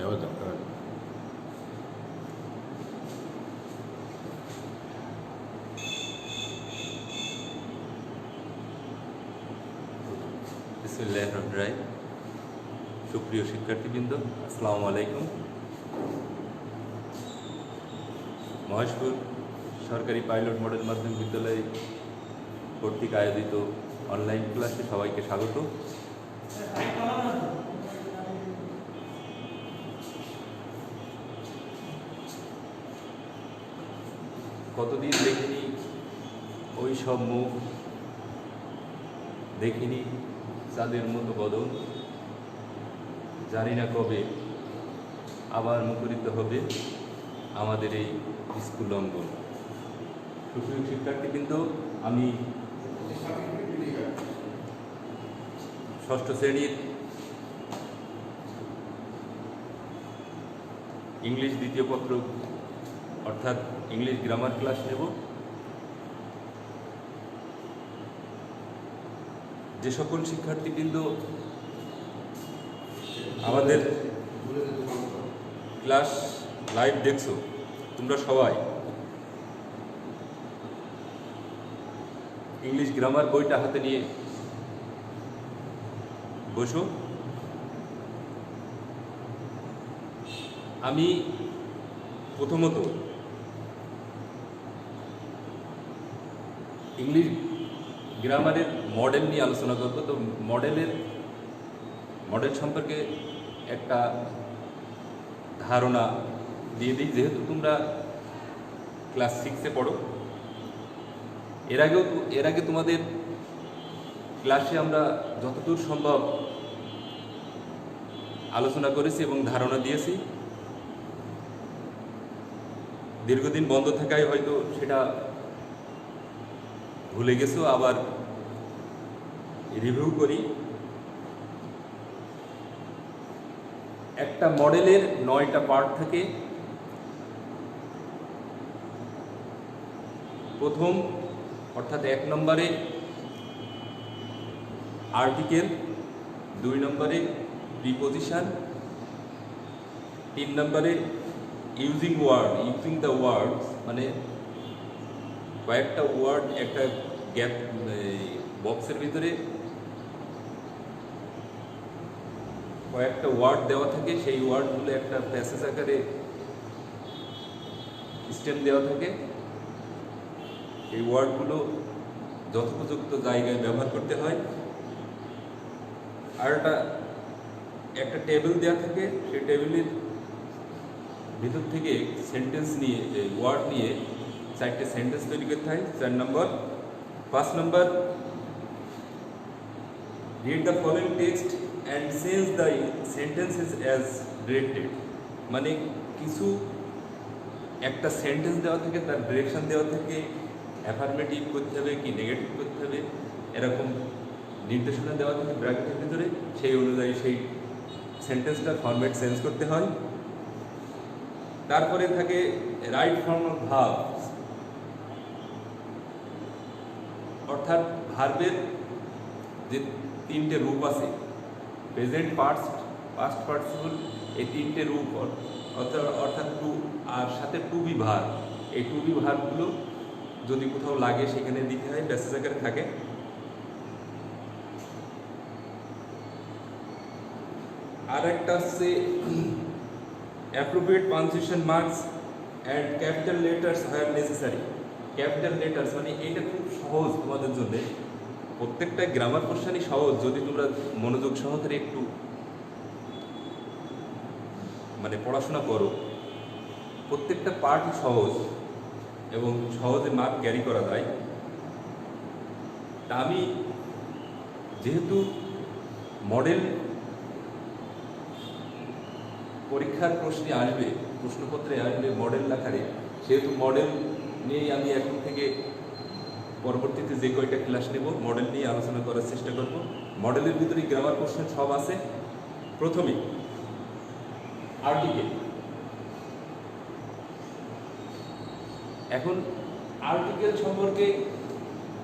দেওয়া দরকার। বিসমিল্লাহির রহমানির রহিম। সুপ্রিয় শিক্ষার্থীবৃন্দ, আসসালামু আলাইকুম। মহেশপুর সরকারি পাইলট মডেল মাধ্যমিক বিদ্যালয় কর্তৃক আয়োজিত অনলাইন ক্লাসে সবাইকে স্বাগত। কতদিন দেখিনি ওই সব মুখ, দেখিনি চাঁদের মতো বদন, জানি না কবে আবার মুখরিত হবে আমাদের এই স্কুল অঙ্গন। সুপ্রিয় শিক্ষার্থীবৃন্দ, আমি ষষ্ঠ শ্রেণীর ইংলিশ দ্বিতীয় পত্র অর্থাৎ ইংলিশ গ্রামার ক্লাস নেব। যে সকল শিক্ষার্থীবৃন্দ আমাদের ক্লাস লাইভ দেখছো, তোমরা সবাই ইংলিশ গ্রামার বইটা হাতে নিয়ে বসো। আমি প্রথমত ইংলিশ গ্রামারের মডেল নিয়ে আলোচনা করব। তো মডেল সম্পর্কে একটা ধারণা দিয়ে দিই। যেহেতু তোমরা ক্লাস 6-এ পড়ো, এর আগে তোমাদের ক্লাসে আমরা যতদূর সম্ভব আলোচনা করেছি এবং ধারণা দিয়েছি। দীর্ঘদিন বন্ধ থাকায় হয়তো সেটা ভুলে গেছো, আবার রিভিউ করি। একটা মডেলের 9টা পার্ট থাকে। প্রথম অর্থাৎ 1 নম্বরে আর্টিকেল, 2 নম্বরে প্রিপোজিশন, 3 নম্বরে ইউজিং দ্য ওয়ার্ডস, মানে কয়েকটা ওয়ার্ড একটা গ্যাপ বক্সের ভিতরে কয়েকটা ওয়ার্ড দেওয়া থাকে, সেই ওয়ার্ডগুলো একটা প্যাসেজ আকারে স্টেম দেওয়া থাকে। এই ওয়ার্ডগুলো যথোপযুক্ত জায়গায় ব্যবহার করতে হয়। আর একটা টেবিল দেওয়া থাকে, সেই টেবিলের ভিতর থেকে সেন্টেন্স নিয়ে, ওয়ার্ড নিয়ে 4টে সেন্টেন্স তৈরি করতে হয়। 4 নম্বর। 5 নম্বর, read the following text and change the sentences as directed, মানে কিছু একটা সেন্টেন্স দেওয়া থাকে, তার ডিরেকশন দেওয়া থাকে, অ্যাফার্মেটিভ করতে হবে কি নেগেটিভ করতে হবে, এরকম নির্দেশনা দেওয়া থাকে ব্র্যাকেটের ভিতরে। সেই অনুযায়ী সেই সেন্টেন্সটার ফরম্যাট চেঞ্জ করতে হয়। তারপরে থাকে রাইট ফর্ম অফ ভার্বস, অর্থাৎ ভার্বের যে 3টে রূপ আছে, প্রেজেন্ট, পাস্ট পার্টিসিপল, এই 3টে রূপ অর্থাৎ টু আর সাথে টু বি ভার্ব। এই টু বি ভার্বগুলো যদি কোথাও লাগে সেখানে দিতে হয়, প্যাসেজ আকারে থাকে। আর একটা হচ্ছে appropriate punctuation marks and capital letters where necessary. Capital letters মানে এইটা খুব সহজ তোমাদের জন্য। প্রত্যেকটা গ্রামার পোর্শনই সহজ যদি তোমরা মনোযোগ সহকারে একটু মানে পড়াশোনা করো। প্রত্যেকটা পার্টই সহজ এবং সহজে মার্ক ক্যারি করা যায়। তা আমি যেহেতু মডেল পরীক্ষার প্রশ্নে আসবে, প্রশ্নপত্রে আসবে মডেল আকারে, সেহেতু মডেল নিয়েই আমি এখন থেকে পরবর্তীতে যে কয়টা ক্লাস নেব মডেল নিয়ে আলোচনা করার চেষ্টা করব। মডেলের ভিতরে গ্রামার কোশ্চেন সব আছে। প্রথমে আর্টিকেল। এখন আর্টিকেল সম্পর্কে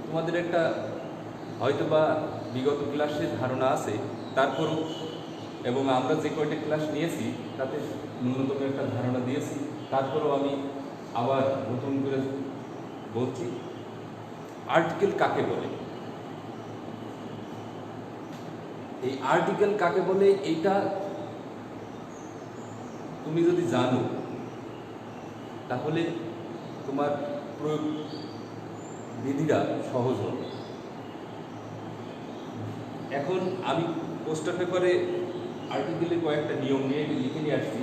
তোমাদের একটা হয়তো বা বিগত ক্লাসে ধারণা আছে, তারপরও এবং আমরা যে কয়টা ক্লাস নিয়েছি তাতে ন্যূনতম একটা ধারণা দিয়েছি। তারপরেও আমি আবার নতুন করে বলছি, আর্টিকেল কাকে বলে। এই আর্টিকেল কাকে বলে এইটা তুমি যদি জানো তাহলে তোমার প্রয়োগ বিধিটা সহজ হবে। এখন আমি পোস্টার পেপারে আর্টিকেলের কয়েকটা নিয়ম নিয়ে লিখে নিয়ে আসছি।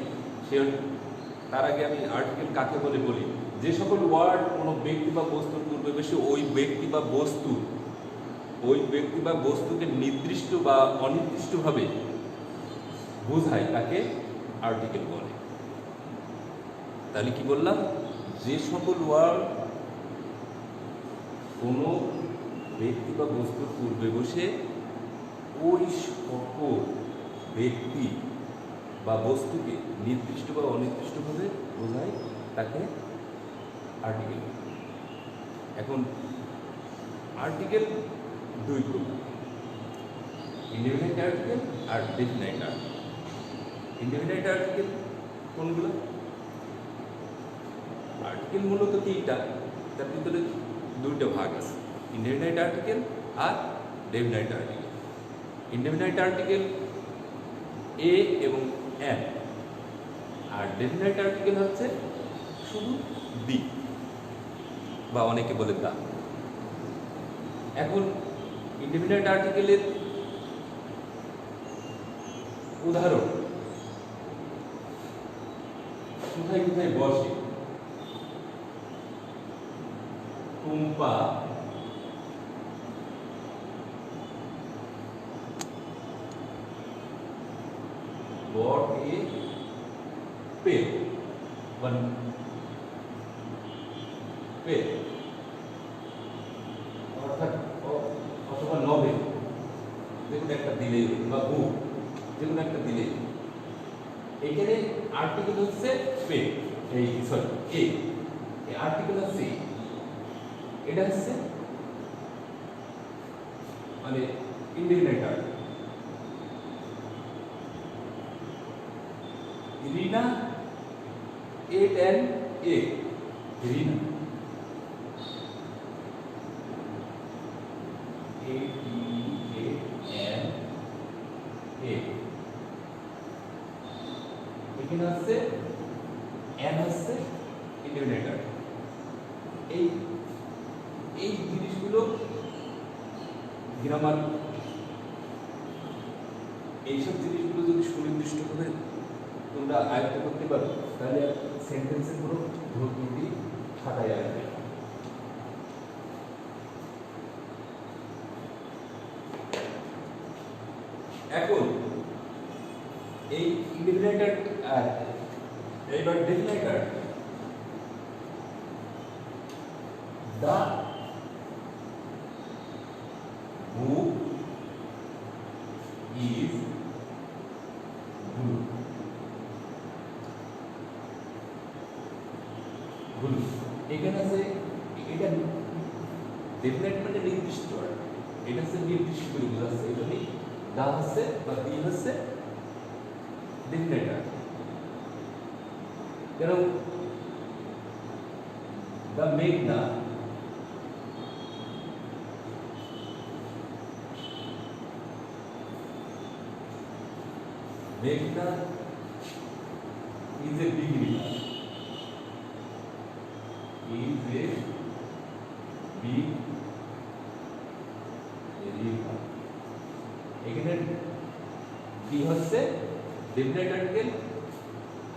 তার আগে আমি আর্টিকেল কাকে বলে বলি, যে সকল ওয়ার্ড কোনো ব্যক্তি বা বস্তুর পূর্বে বসে ওই ব্যক্তি বা বস্তুকে নির্দিষ্ট বা অনির্দিষ্টভাবে বোঝায় তাকে আর্টিকেল বলে। তাহলে কি বললাম, যে সকল ওয়ার্ড কোনো ব্যক্তি বা বস্তুর পূর্বে বসে ওই সকল ব্যক্তি বা বস্তুকে নির্দিষ্ট বা অনির্দিষ্টভাবে বোঝায় তাকে আর্টিকেল। এখন আর্টিকেল দুই প্রকার, ইনডেফিনাইট আর্টিকেল আর ডেফিনাইট আর্টিকেল। ইনডেফিনাইট আর্টিকেল কোনগুলো? আর্টিকেল মূলত তিনটা, তার ভিতরে দুইটা ভাগ আছে, indefinite article R definite article. Indefinite article a এবং এন, আর ডেফিনাইট আর্টিকেল হচ্ছে শুধু দি বা অনেকে বলে দা। এখন ইনডেফিনাইট আর্টিকেলের উদাহরণ কোথায় কোথায় বসে? Tumpa bought a pen, one pen, অর্থাৎ অথবা নভেল, যেকোনো একটা দিলেই বা বুক, যেকোনো একটা দিলেই। এখানে আর্টিকেল হচ্ছে পেন, এই সরি এই আর্টিকেল হচ্ছে, এটা হচ্ছে মানে indefinite article. Reena ate an egg, Reena ate an egg। এখানে আছে n আছে ইনডেফিনাইট আর্টিকেল। এই জিনিসগুলো গ্রামার, এইসব জিনিসগুলো যদি সুনির্দিষ্টভাবে তোমরা আয়ত্ত করতে পারো তাহলে সেন্টেন্সের পুরো ভর্তি খাটাই আসবে। এখন এই ইনডেফিনাইট আর এইবার definite article, the book is blue. এখানে আছে, এটা ডেফিনাইট মানে নির্দিষ্ট, এটা হচ্ছে নির্দিষ্ট করে বোঝাচ্ছে। এই জন্যই দা হচ্ছে বা দি হচ্ছে ডেফিনাইট আর্টিকেল। যেমন দা মেঘনা মেঘনা is a big river, is a big river। এখানে ডি হচ্ছে ডেফিনাইট আর্টিকেল,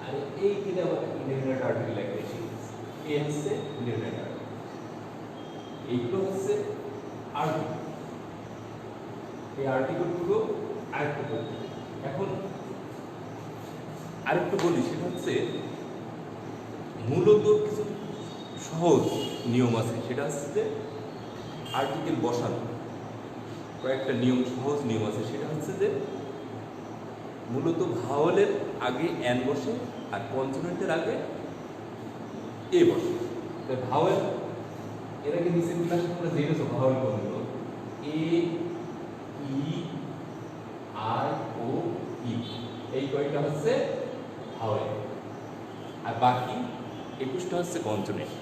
আর এইখানে আবার ইনডেফিনাইট আর্টিকেল একটা শিখেছি, এ হচ্ছে ইনডেফিনাইট আর্টিকেল। এইগুলো হচ্ছে আর্টিকেল। এই আর্টিকেলগুলো আয়ত্ত করতে। এখন আরেকটু বলি, সেটা হচ্ছে মূলত কিছু সহজ নিয়ম আছে। সেটা হচ্ছে যে আর্টিকেল বসানো কয়েকটা নিয়ম, সহজ নিয়ম আছে। সেটা হচ্ছে যে মূলত ভাওয়ালের আগে এন বসে আর কনসোনেন্টের আগে এ বসে। ভাওয়াল এর আগে নিচের ক্লাসে তোমরা জেনেছো ভাওয়াল কোনগুলো, এ, ই, আই, ও, ই। এই কয়টা হচ্ছে ভাওয়েল, আর বাকি 21টা হচ্ছে কনসোনেন্ট।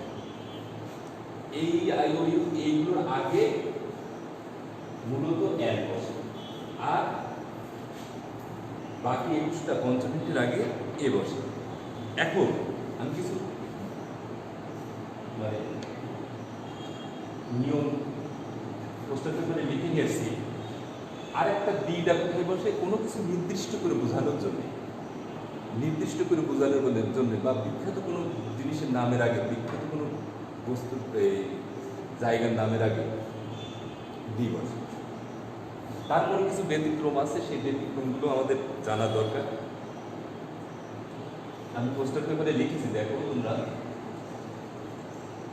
এই আই ও ইউ এইগুলোর আগে মূলত এন বসে, আর বাকি 21টা কনসোনেন্টের আগে এ বসে। এখন আমি কিছু মানে নিয়ম প্রশ্ন পেপারে লিখে নিয়েছি। আর একটা দিটা কোথায় বসে, কোনো কিছু নির্দিষ্ট করে বোঝানোর জন্য, নির্দিষ্ট করে বোঝানোর জন্য বা বিখ্যাত কোনো জিনিসের নামের আগে, বিখ্যাত কোনো বস্তুর জায়গার নামের আগে দি বসে। তারপরে কিছু ব্যতিক্রম আছে, সেই ব্যতিক্রমগুলো আমাদের জানা দরকার। আমি পোস্টার পেপারে লিখেছি, দেখো তোমরা,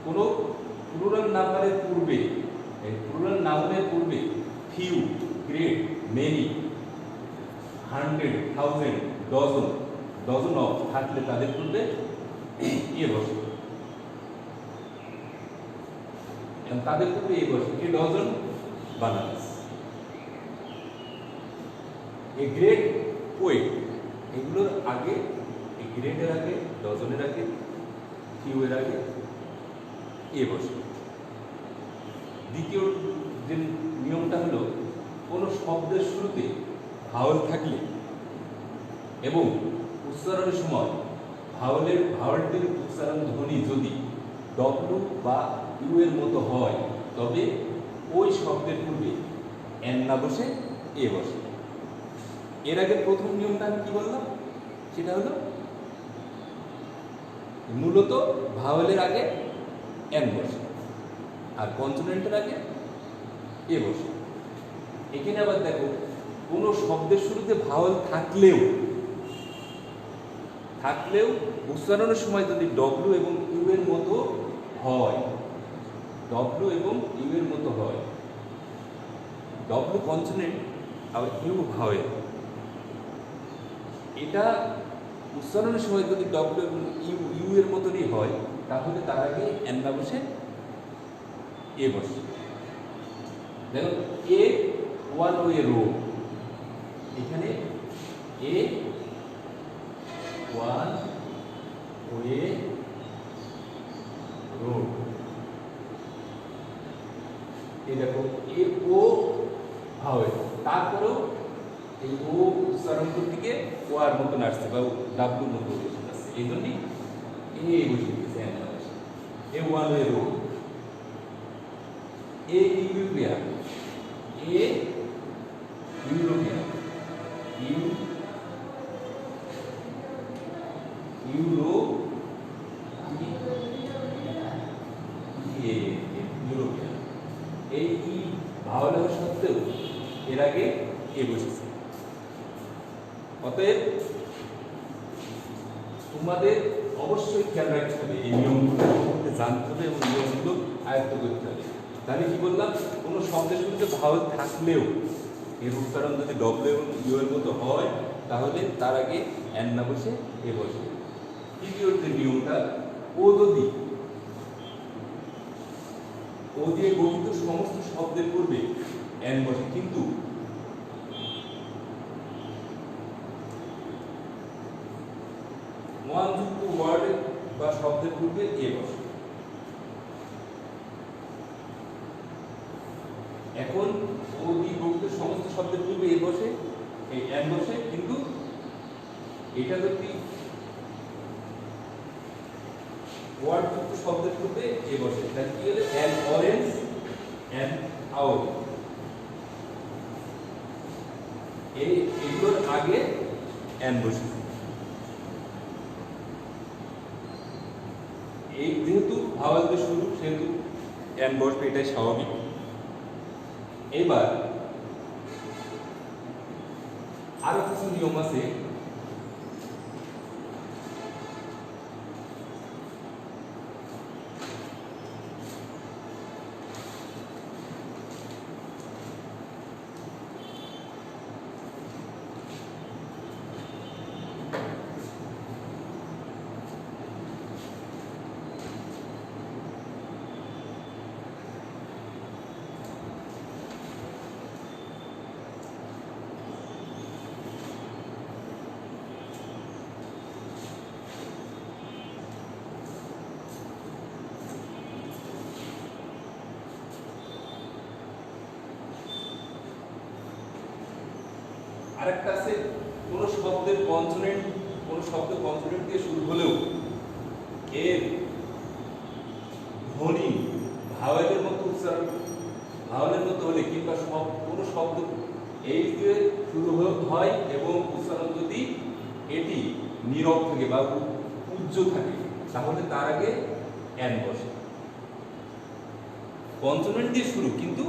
কোনো প্লুরাল নাম্বারের পূর্বে, প্লুরাল নাউনের পূর্বে few, great, many, 100, 1000, dozen, dozen of থাকলে তাদের পূর্বে এ বসে, তাদের পূর্বে এ বসে। এ dozen bananas, a great poet, এগুলোর আগে, এই গ্রেটের আগে, ডজনের আগে, ফিউ এর আগে এ বসে। দ্বিতীয় যে নিয়মটা হলো, কোনো শব্দের শুরুতে ভাওয়েল থাকলে এবং উচ্চারণের সময় ভাওয়েলটির উচ্চারণ ধ্বনি যদি ডব্লু বা ইউ এর মতো হয়, তবে ওই শব্দের পূর্বে এন না বসে এ বসে। এর আগে প্রথম নিয়মটা আমি কি বললাম, সেটা হলো মূলত ভাওয়েলের আগে এন বসে আর কনসোনেন্টের আগে এ বসে। এখানে আবার দেখো, কোনো শব্দের শুরুতে ভাওয়েল থাকলেও উচ্চারণের সময় যদি ডব্লু এবং ইউ এর মতো হয়, ডব্লু এবং ইউ এর মতো হয়, W consonant are you vowel, এটা উচ্চারণের সময় যদি ডব্লু এবং ইউ এর মতনই হয়, তাহলে তার আগে এন না বসে এ বসে। দেখো, এ ওয়ান ওয়ে রোড, এখানে এ ওয়ান ওয়ে রোড, এই দেখো এ ও ভাওয়েল, তারপরেও এই ও উচ্চারণ করতে গিয়ে ও আর মতন আসছে বা ডাব্লুর মতো আসছে, এই জন্যই এ বসে দিয়েছে এন না বসে। A one way road, a European, a European, European, এই ই ভাওয়েল হওয়া সত্ত্বেও এর আগে এ বসেছে। অতএব তোমাদের অবশ্যই খেয়াল রাখতে হবে, এই নিয়মগুলো জানতে হবে এবং নিয়মগুলো আয়ত্ত করতে হবে। তাহলে কি বললাম, কোনো শব্দের শুরুতে ভাওয়েল থাকলেও এর উচ্চারণ যদি ডব্লু এবং ইউ এর মতো হয়, তাহলে তার আগে এন না বসে এ বসে। তৃতীয় যে নিয়মটা, ও যদি ও দিয়ে গঠিত সমস্ত শব্দের পূর্বে এন বসে, কিন্তু ওয়ান যুক্ত ওয়ার্ডের বা শব্দের পূর্বে এ বসে। এখন ও দিয়ে গঠিত সমস্ত শব্দের পূর্বে এ বসে, এই এন বসে, কিন্তু এটা যদি ওয়ার্ড যুক্ত শব্দের পূর্বে এ বসে, তাহলে কি হলো, অ্যান অরেঞ্জ, অ্যান আউল, এগুলোর আগে এন বসে। এই যেহেতু ভাওয়েল দিয়ে শুরু, সেহেতু এন বসবে, এটাই স্বাভাবিক। এবার আরো কিছু নিয়ম আছে। আরেকটা আছে কোনো শব্দের কনসোনেন্ট, কোনো শব্দ কনসোনেন্ট দিয়ে শুরু হলেও এর ধ্বনি ভাওয়েলের মতো উচ্চারণ, ভাওয়েলের মতো হলে কিংবা কোনো শব্দ এই দিয়ে শুরু হয় এবং উচ্চারণ যদি এটি নীরব থাকে বা উজ্জ্ব থাকে তাহলে তার আগে অ্যান বসে। কনসোনেন্ট দিয়ে শুরু কিন্তু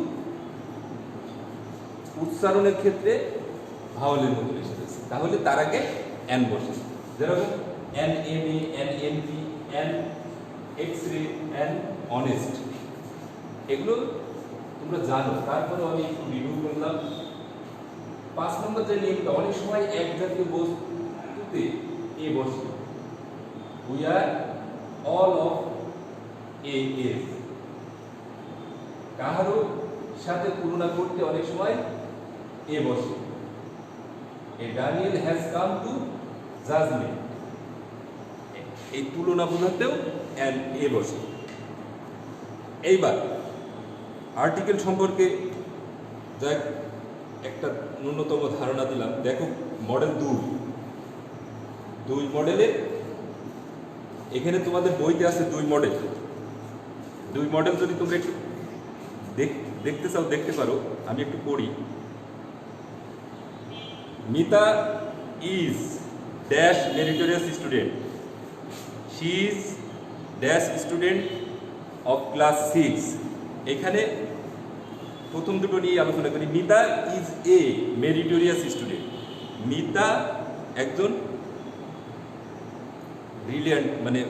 উচ্চারণের ক্ষেত্রে ভাওয়েলের মতো এসেছে তাহলে তার আগে অ্যান বসে। যেরকম an M A, an M P, an X ray, an honest, এগুলো তোমরা জানো, তারপরে আমি একটু রিভিউ করলাম। 5 নম্বর যে নিয়মটা, অনেক সময় এক জাতীয় বস্তুতে এ বসে, we are all of a S, কাহারও সাথে তুলনা করতে অনেক সময় এ বসে। A Daniel has come to judgment, এই তুলনা বোঝাতেও অ্যান এ বসে। এইবার আর্টিকেল সম্পর্কে যা একটা ন্যূনতম ধারণা দিলাম। দেখো মডেল 2 মডেলের এখানে তোমাদের বইতে আছে 2 মডেল যদি তোমরা একটু দেখতে চাও দেখতে পারো, আমি একটু পড়ি। Mita is dash meritorious student, she is dash student of class 6। এখানে প্রথম দুটো নিয়ে আলোচনা করি। Mita is a meritorious student, Mita একজন ব্রিলিয়ান্ট মানে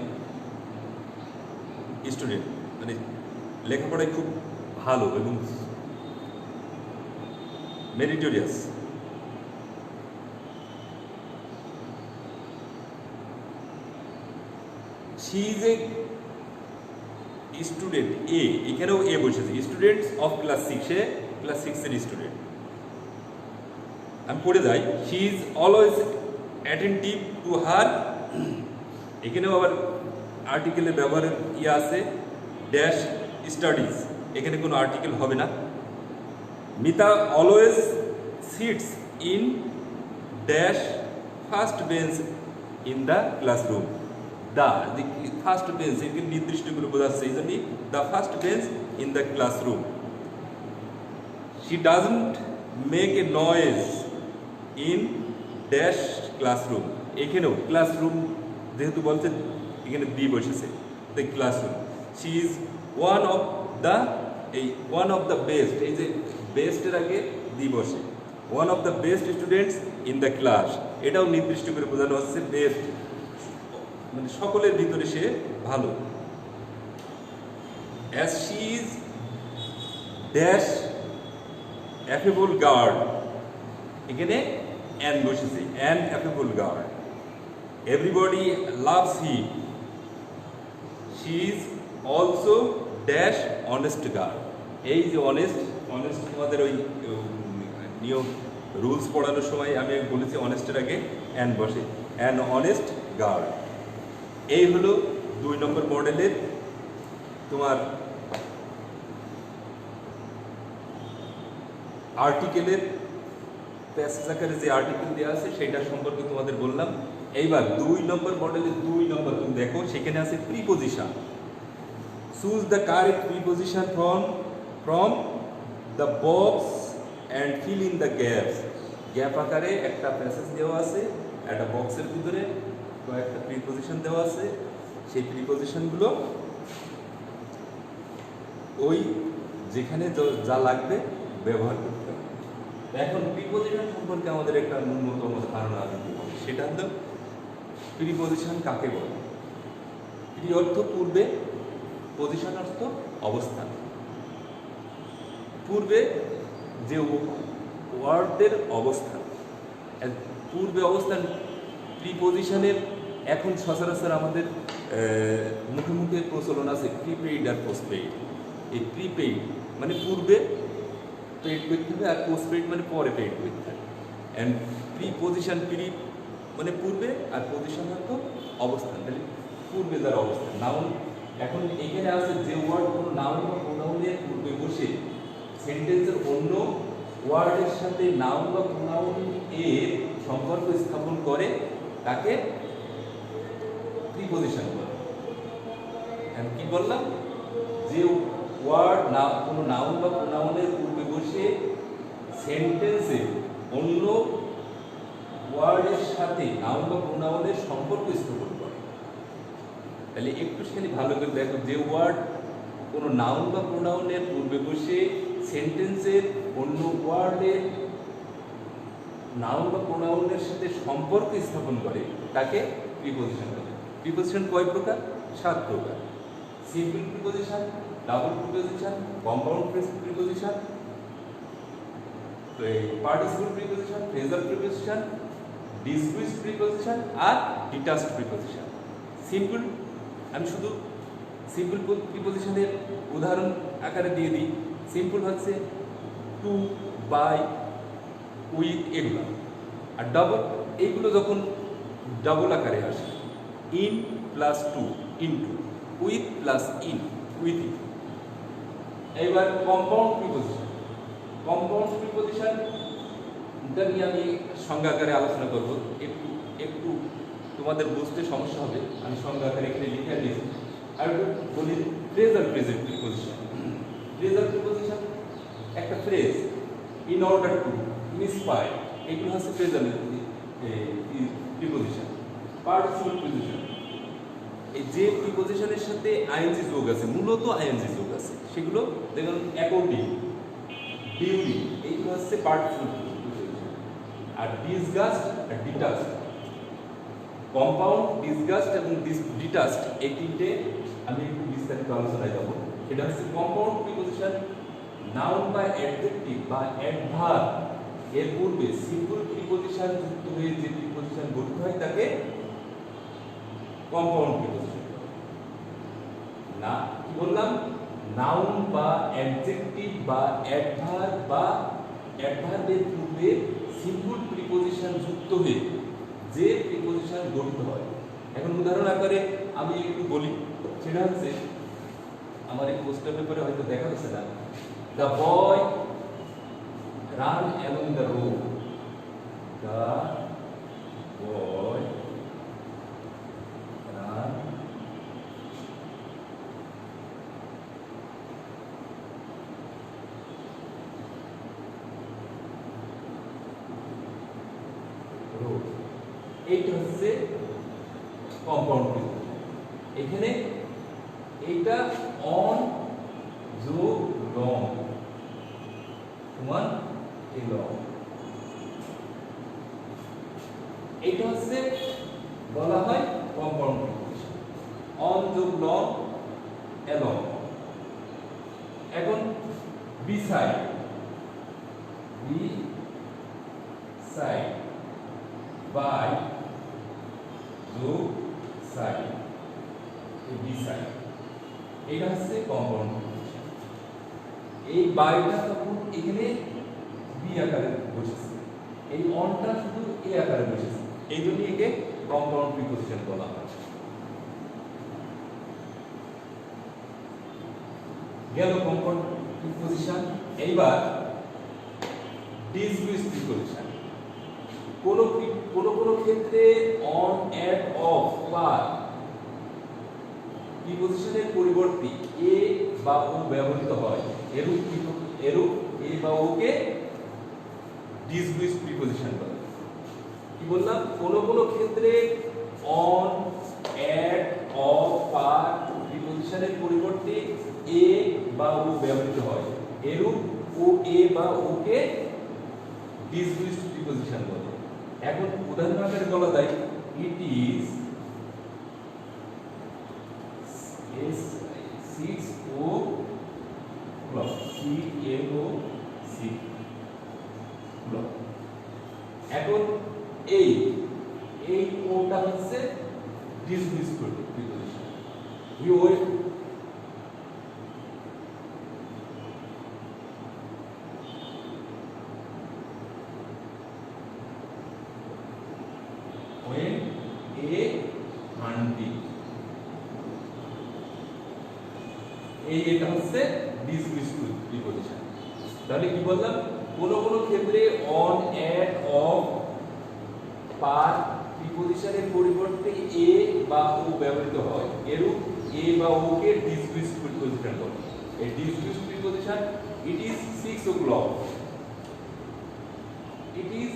স্টুডেন্ট, মানে লেখাপড়ায় খুব ভালো এবং মেরিটোরিয়াস। She is a student a, এখানেও এ বসেছে, স্টুডেন্টস অফ ক্লাস 6, সে ক্লাস 6 এর স্টুডেন্ট। আমি পড়ে যাই। She is always attentive to her, এখানেও আবার আর্টিকেলের ব্যবহারের ইয়ে আছে, ড্যাশ স্টাডিজ, এখানে কোনো আর্টিকেল হবে না। Mita always sits in dash first bench in the classroom, the first bench একে নির্দিষ্ট করে বোঝাচ্ছে, এই জন্যই the first bench in the classroom. She doesn't make a noise in dash classroom, এখানেও ক্লাসরুম যেহেতু বলছে এখানে বি বসেছে, the classroom. She is one of the best, এই যে বেস্টের আগে দি বসে, one of the best students in the class, এটাও নির্দিষ্ট করে বোঝানো হচ্ছে বেস্ট, মানে সকলের ভিতরে সে ভালো। As she is dash affable guard, এখানে অ্যান বসেছে, an affable guard. Everybody loves him, she is also dash honest guard. এই যে অনেস্ট তোমাদের ওই নিয়ম রুলস পড়ানোর সময় আমি বলেছি অনেস্টের আগে অ্যান বসে, অ্যান অনেস্ট গার্ড। এই হলো 2 নম্বর মডেলের তোমার আর্টিকেলের প্যাসেজ আকারে যে আর্টিকেল দেওয়া আছে সেটা সম্পর্কে তোমাদের বললাম। এইবার 2 নম্বর মডেলের 2 নম্বর তুমি দেখো, সেখানে আছে preposition. Choose the correct preposition from the box and fill in the gaps. Gap আকারে একটা প্যাসেজ দেওয়া আছে, একটা বক্সের ভিতরে কয়েকটা প্রিপোজিশন দেওয়া আছে, সেই প্রিপোজিশনগুলো ওই যেখানে যা লাগবে ব্যবহার করতে হবে। এখন প্রিপোজিশন সম্পর্কে আমাদের একটা ন্যূনতম ধারণা আছে, সেটা হলো প্রিপোজিশন কাকে বলে। প্রি অর্থ পূর্বে, পজিশন অর্থ অবস্থান। পূর্বে যে ওয়ার্ডের অবস্থান, পূর্বে অবস্থান প্রিপোজিশনের এখন সচরাচর আমাদের মুখে মুখে প্রচলন আছে প্রিপেইড আর পোস্টপেইড। এই প্রিপেইড মানে পূর্বে পেইড করতে হবে, আর পোস্টপেইড মানে পরে পেইড করতে হবে। অ্যান্ড প্রিপোজিশন, প্রি মানে পূর্বে, আর পজিশন অর্থ অবস্থান, তাহলে পূর্বে যার অবস্থান। নাউন, এখন এখানে আছে যে ওয়ার্ড কোনো নাউন বা প্রোনাউনের পূর্বে বসে সেন্টেন্সের অন্য ওয়ার্ডের সাথে নাউন বা প্রোনাউন এর সম্পর্ক স্থাপন করে তাকে প্রিপজিশন বলে। আমি কি বললাম, যে ওয়ার্ড না কোনো নাউন বা প্রোনাউনের পূর্বে বসে সেন্টেন্সে অন্য ওয়ার্ডের সাথে নাউন বা প্রোনাউনের সম্পর্ক স্থাপন করে। তাহলে একটু খালি ভালো করে দেখো, যে ওয়ার্ড কোনো নাউন বা প্রোনাউনের পূর্বে বসে সেন্টেন্সের অন্য ওয়ার্ডের নাউন বা প্রোনাউনের সাথে সম্পর্ক স্থাপন করে তাকে প্রিপজিশন বলে। প্রিপজিশন কয় প্রকার? 7 প্রকার। Simple preposition, double preposition, compound preposition, participle preposition, phrasal preposition, dismissed preposition আর ডিটাচড প্রিপজিশন। সিম্পল, আমি শুধু সিম্পল প্রিপজিশনের উদাহরণ আকারে দিয়ে দিই। সিম্পল হচ্ছে টু, বাই, উইথ, এগুলো। আর ডাবল, এইগুলো যখন ডাবল আকারে আসে, in plus to, into, with plus in, with in. এবার কম্পাউন্ড প্রিপজিশন। কম্পাউন্ড প্রিপজিশনটা নিয়ে আমি সংজ্ঞা আকারে আলোচনা করব। একটু একটু তোমাদের বুঝতে সমস্যা হবে, আমি সংজ্ঞা আকারে এখানে লিখে দিয়েছি। আর বলি ফ্রেজাল প্রিপজিশন। ফ্রেজাল প্রিপজিশন একটা phrase, in order to, inspire, এগুলো হচ্ছে ফ্রেজাল প্রিপজিশন। পার্টিসিপল প্রিপজিশন, এই যে প্রিপজিশনের সাথে আইএনজি যোগ আছে, মূলত আইএনজি যোগ আছে, সেগুলো দেখুন অ্যাকর্ডিং, ডিউরিং, এইগুলো হচ্ছে পার্টিসিপল প্রিপজিশন। আর ডিসগাস্ট আর ডিটাচড, কম্পাউন্ড, ডিসগাস্ট এবং ডিটাচড, এই তিনটে আমি একটু বিস্তারিত আলোচনায় যাব। এটা হচ্ছে কম্পাউন্ড প্রিপজিশন। নাউন বা অ্যাডজেক্টিভ বা অ্যাডভার্ব এর পূর্বে সিম্পল প্রিপজিশন যুক্ত হয়ে যে প্রিপজিশন গঠিত হয় তাকে কম্পাউন্ড প্রিপজিশন। না, কি বললাম, নাউন বা অ্যাডজেক্টিভ বা অ্যাডভার্বের পূর্বে সিম্পল প্রিপজিশন যুক্ত হয়ে যে প্রিপজিশন গঠিত হয়। এখন উদাহরণ আকারে আমি একটু বলি, সেটা হচ্ছে আমার এই পোস্টার পেপারে হয়তো দেখা যাচ্ছে না। The boy run along the road. The boy run road. এইটা হচ্ছে কম্পাউন্ড প্রিপজিশন। এখানে এইটা অন যোগ লং সমান এই লং, এইটা হচ্ছে বলা হয় কম্পাউন্ড প্রিপজিশন। অন যোগ লং, অ্যালং। এখন বিসাইড, বিসাইড, বাই যোগ সাইড, এই বিসাইড, এটা হচ্ছে কম্পাউন্ড প্রিপজিশন। এই বাইটা তখন এখানে বি আকারে বসেছে, এই অনটা শুধু এ আকারে বসেছে, এই জন্য একে কম্পাউন্ড প্রিপজিশন বলা হয়। গেল কম্পাউন্ড প্রিপজিশন। এইবার ডিসমিসড প্রিপজিশন। কোন ক্ষেত্রে অন, অ্যাট, অফ বা প্রিপজিশনের পরিবর্তে এ বা ও ব্যবহৃত হয়, এরূপ এ বা ওকে ডিসমিসড প্রিপজিশন বলে। কি বললাম, কোন ক্ষেত্রে অন, অ্যাট, অফ বা প্রিপজিশনের পরিবর্তে এ বা ও ব্যবহৃত হয়, এরূপ ও এ বা ওকে ডিসমিসড প্রিপজিশন বলে। এখন উদাহরণ আকারে বলা যায়, ইট ইজ 6:00, CLOC। এখন এই ওটা হচ্ছে dismissed preposition. We wait, when a hunting, এটা হচ্ছে ডিসমিসড প্রিপজিশন। তাহলে কি বললাম, কোনো কোনো ক্ষেত্রে অন, অ্যাট, অফ, পার প্রিপজিশনের পরিবর্তে এ বা ও ব্যবহৃত হয়। এরূপ এ বা ও কে ডিসমিসড প্রিপজিশন বলে। এই dismissed preposition it is 6 o'clock, it is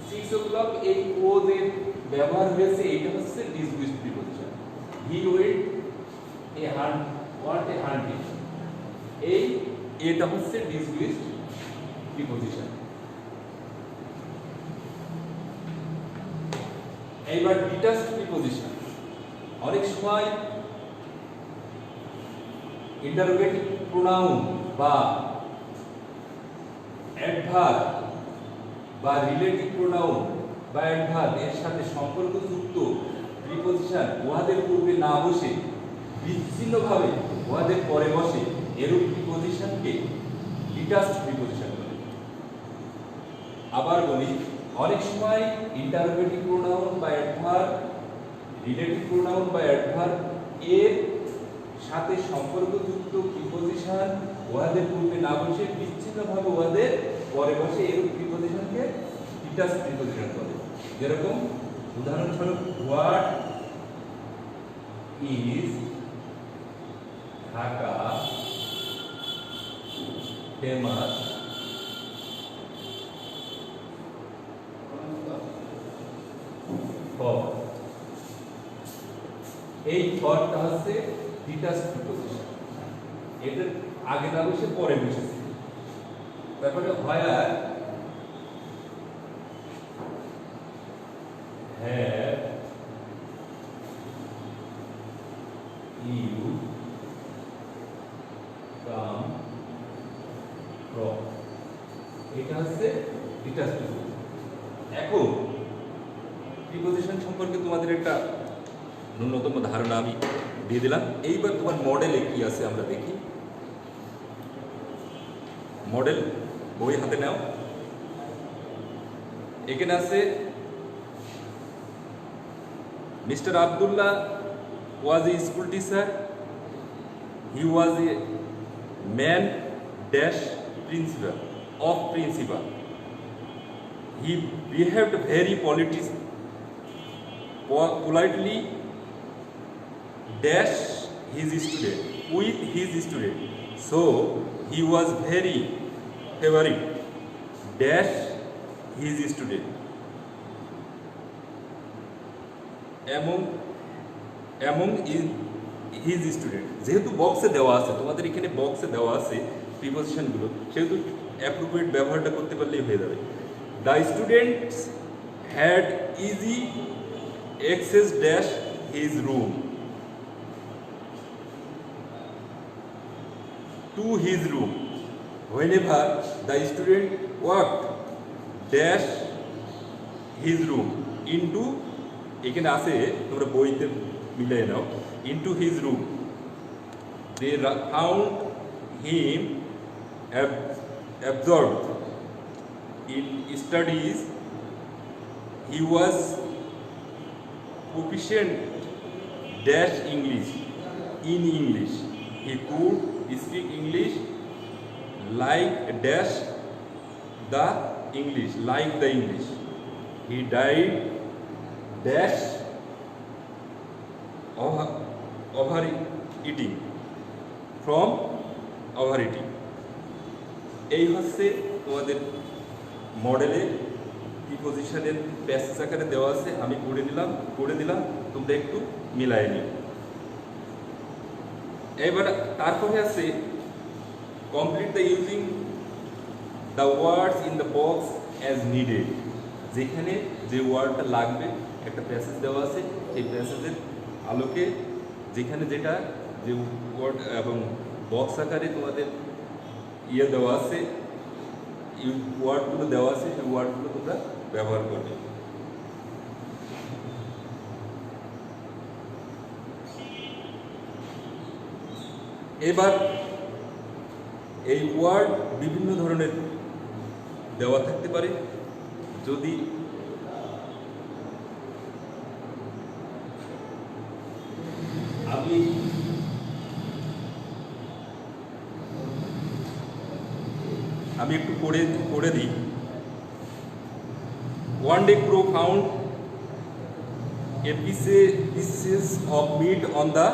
6 o'clock, এই ও যে ব্যবহার হয়েছে এটা হচ্ছে dismissed preposition. He went a hunt, want a hunting, এই এটা হচ্ছে ডিসমিসড প্রিপজিশন। এইবার ডিটাচড প্রিপজিশন, অনেক সময় ইন্টারোগেটিভ প্রোনাউন বা অ্যাডভার্ব বা রিলেটিভ প্রোনাউন বা অ্যাডভার্ব এর সাথে সম্পর্কযুক্ত প্রিপজিশন উহাদের পূর্বে না বসে বিচ্ছিন্নভাবে উহাদের পরে বসে, এরূপ প্রিপজিশনকে ডিটাচড প্রিপজিশন বলে। আবার বলি, অনেক সময় ইন্টারোগেটিভ প্রোনাউন বা অ্যাডভার্ব, রিলেটিভ প্রোনাউন বা অ্যাডভার্ব এর সাথে সম্পর্কযুক্ত প্রিপজিশন উহাদের পূর্বে না বসে বিচ্ছিন্নভাবে উহাদের পরে বসে, এরূপ প্রিপজিশনকে ডিটাচড প্রিপজিশন বলে। যেরকম উদাহরণস্বরূপ, what is Dhaka famous for, এই ফরটা হচ্ছে ডিটাচড প্রিপজিশন, এটার আগে না বসে পরে বসেছে। তারপরে where have you come from, এটা হচ্ছে ডিটাচড প্রিপজিশন। এখন প্রিপজিশন সম্পর্কে তোমাদের একটা ন্যূনতম ধারণা আমি দিয়ে দিলাম। এইবার তোমার মডেলে কি আছে আমরা দেখি। মডেল বই হাতে নাও। এখানে আছে mister Abdullah was a school teacher. He was a man dash principal of principal. He behaved very politely dash his student with his student. So he was very favorite dash his student among his student. যেহেতু বক্সে দেওয়া আছে, তোমাদের এখানে বক্সে দেওয়া আছে প্রিপজিশনগুলো, সেহেতু অ্যাপ্রোপ্রিয়েট ব্যবহারটা করতে পারলেই হয়ে যাবে। The students had easy access dash his room to his room whenever the student walked dash his room into, এখানে আছে তোমরা বইতে মিলিয়ে নাও, into his room they found him absorbed in studies. He was proficient dash English in English. He could speak English like dash the English, like the English. He died dash overeating, from overeating. এই হচ্ছে তোমাদের মডেলে প্রিপজিশনের passage আকারে দেওয়া আছে, আমি করে দিলাম, তোমরা একটু মিলাই নিও। এবার তারপরে আছে complete the using the words in the box as needed. যেখানে যে ওয়ার্ডটা লাগবে একটা প্যাসেজ দেওয়া আছে, এই প্যাসেজের আলোকে যেখানে যেটা যে ওয়ার্ড এবং বক্স আকারে তোমাদের দেওয়া আছে, ওয়ার্ডগুলো দেওয়া আছে, সেই ওয়ার্ডগুলো তোমরা ব্যবহার করবে। এবার এই ওয়ার্ড বিভিন্ন ধরনের দেওয়া থাকতে পারে। যদি আমি একটু পড়ে দিই। One day crow found pieces of meat on the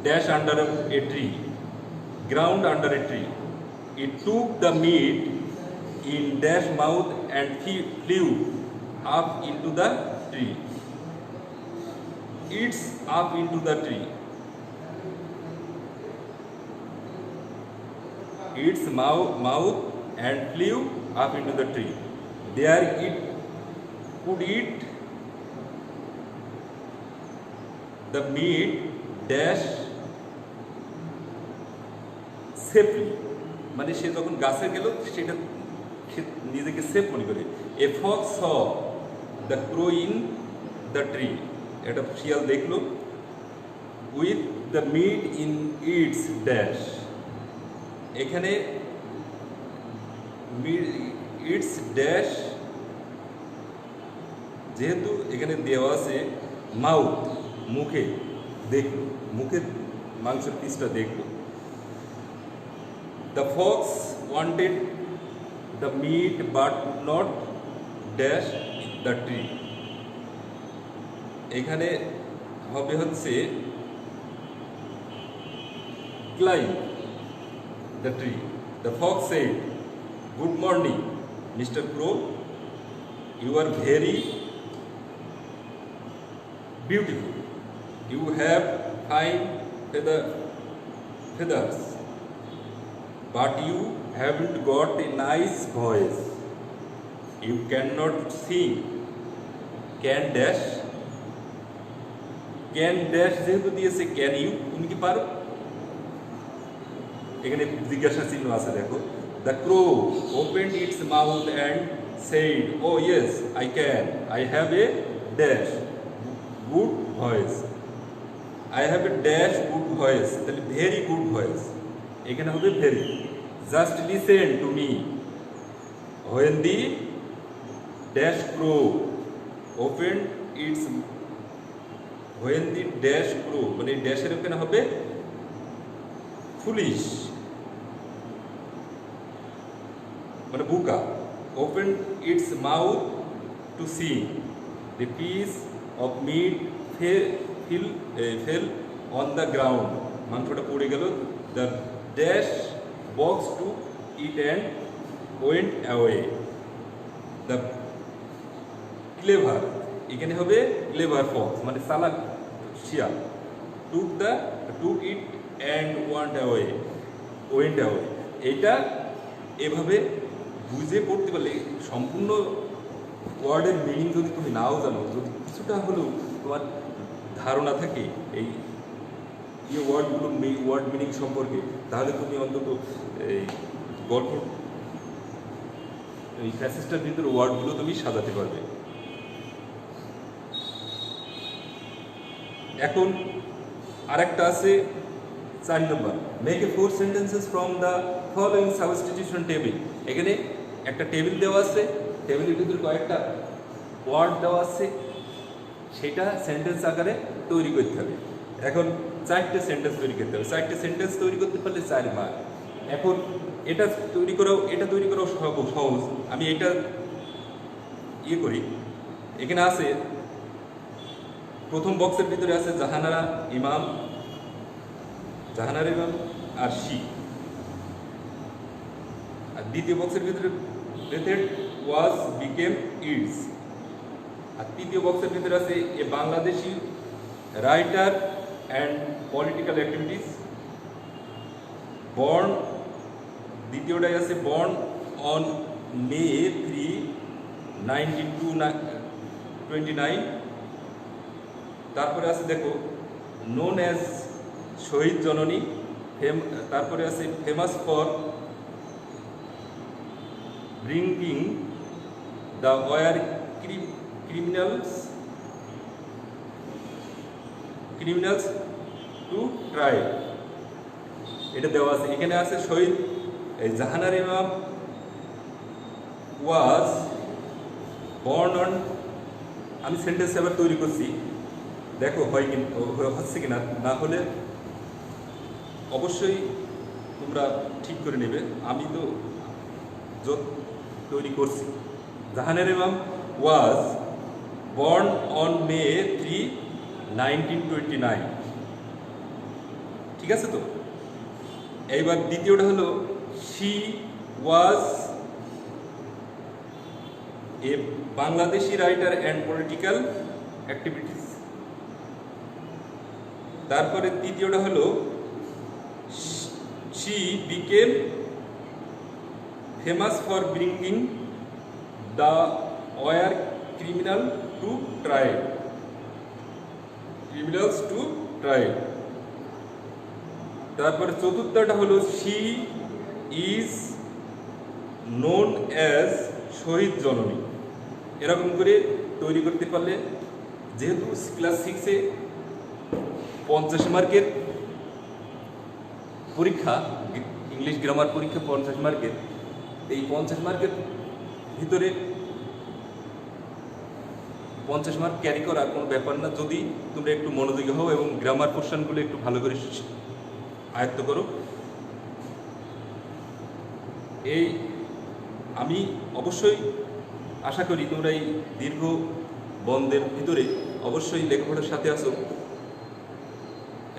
dash under a tree, ground under a tree. It took the meat in dash mouth and flew up into the tree. It's up into the tree. Its mouth and flew up into the tree. There it could eat the meat dash safely. মানে সে যখন গাছে গেল সেটা নিজেকে safe মনে করে। A fox saw the crow in the tree. এটা শিয়াল দেখলো with the meat in its dash. এখানে ইটস ড্যাশ যেহেতু এখানে দেওয়া আছে মাউথ, মুখে দেখলো, মুখের মাংসের পিসটা দেখলো। The fox wanted the meat but not dash the tree. এখানে হবে হচ্ছে climb the tree. The fox said, "Good morning, Mr. Crow. You are very beautiful. You have fine feathers, but you haven't got a nice voice. You cannot sing. Can dash যেহেতু দিয়েছে can you, তুমি কি পারো? এখানে জিজ্ঞাসা চিহ্ন আছে দেখো। The crow opened its mouth and said, "Oh yes, I can. I have a dash good voice. I have a dash good voice." তাহলে very good voice এখানে হবে very. Just listen to me. When the dash crow opened its মানে ড্যাশের ওখানে হবে foolish মানে বুকা। Open its mouth to see the piece of meat fell on the ground. মাংসটা পড়ে গেল। The dash box took it and went away. The clever এখানে হবে clever fox মানে চালাক শিয়াল। took it and went away. এইটা এভাবে বুঝে পড়তে পারলে, সম্পূর্ণ ওয়ার্ডের মিনিং যদি তুমি নাও জানো, যদি কিছুটা হলেও তোমার ধারণা থাকে এই ওয়ার্ডগুলো ওয়ার্ড মিনিং সম্পর্কে, তাহলে তুমি অন্তত এই গল্প এই প্যাসেজটার ভিতরে ওয়ার্ডগুলো তুমি সাজাতে পারবে। এখন আরেকটা আছে 4 number, make a 4 sentences from the following substitution table. এখানে একটা টেবিল দেওয়া আছে, টেবিলের ভিতরে কয়েকটা ওয়ার্ড দেওয়া আছে, সেটা সেন্টেন্স আকারে তৈরি করতে হবে। এখন 4টে সেন্টেন্স তৈরি করতে হবে। 4টে সেন্টেন্স তৈরি করতে পারলে 4 মার্ক। এখন এটা তৈরি করাও সহজ। আমি এটা করি। এখানে আছে প্রথম বক্সের ভিতরে আছে জাহানারা ইমাম আর শি। আর দ্বিতীয় বক্সের ভিতরে ওয়াজ বিকেম ইটস। আর তৃতীয় বক্সের ভিতরে আছে a Bangladeshi writer and political activities. Born, দ্বিতীয়টাই আছে বর্ন অন মে 3, 1929। তারপরে আছে দেখো নোন অ্যাজ শহীদ জননী। তারপরে আছে famous for bringing the war criminals to trial. এটা দেওয়া আছে। এখানে আছে শহীদ Jahanara Imam was born on. আমি সেন্টেন্স এবার তৈরি করছি, দেখো হচ্ছে কিনা। না হলে অবশ্যই তোমরা ঠিক করে নেবে। আমি তো তৈরি করছি। জাহানের ইমাম ওয়াজ বর্ন অন মে 3, 1929। ঠিক আছে তো? এইবার দ্বিতীয়টা হলো she was a Bangladeshi writer and political activities. তারপরে তৃতীয়টা হলো she became famous for bringing the war criminals to trial. তারপরে চতুর্থটা হলো শি ইজ নোন অ্যাজ শহীদ জননী। এরকম করে তৈরি করতে পারলে, যেহেতু ক্লাস 6-এ 50 মার্কের পরীক্ষা, ইংলিশ গ্রামার পরীক্ষা 50 মার্কের, এই 50 মার্কের ভিতরে 50 মার্ক ক্যারি করা কোনো ব্যাপার না, যদি তোমরা একটু মনোযোগী হও এবং গ্রামার কোশ্চেনগুলো একটু ভালো করে আয়ত্ত করো। এই আমি অবশ্যই আশা করি তোমরা এই দীর্ঘ বন্ধের ভিতরে অবশ্যই লেখাপড়ার সাথে আছো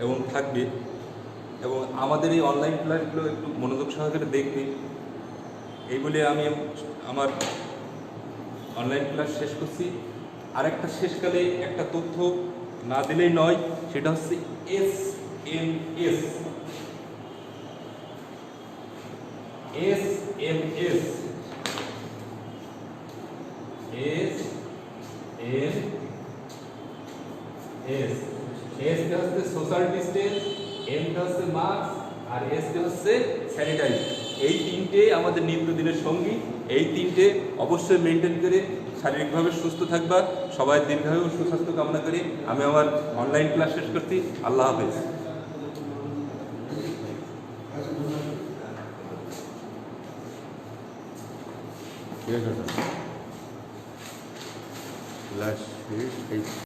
এবং থাকবে, এবং আমাদের এই অনলাইন ক্লাসগুলো একটু মনোযোগ সহকারে দেখবে। এই বলে আমি আমার অনলাইন ক্লাস শেষ করছি। আরেকটা শেষকালে একটা তথ্য না দিলেই নয়, সেটা হচ্ছে SMS। এসটা হচ্ছে সোশ্যাল ডিস্টেন্স, এমটা হচ্ছে মাস্ক, আর এসটা হচ্ছে স্যানিটাইজ। এই তিনটে আমাদের নিত্যদিনের সঙ্গী। এই তিনটে অবশ্যই মেনটেন করে শারীরিকভাবে সুস্থ থাকবা। সবাই দীর্ঘায়ু সুস্বাস্থ্য কামনা করি আমি আমার অনলাইন ক্লাস শেষ করছি। আল্লাহ হাফেজ। Last week,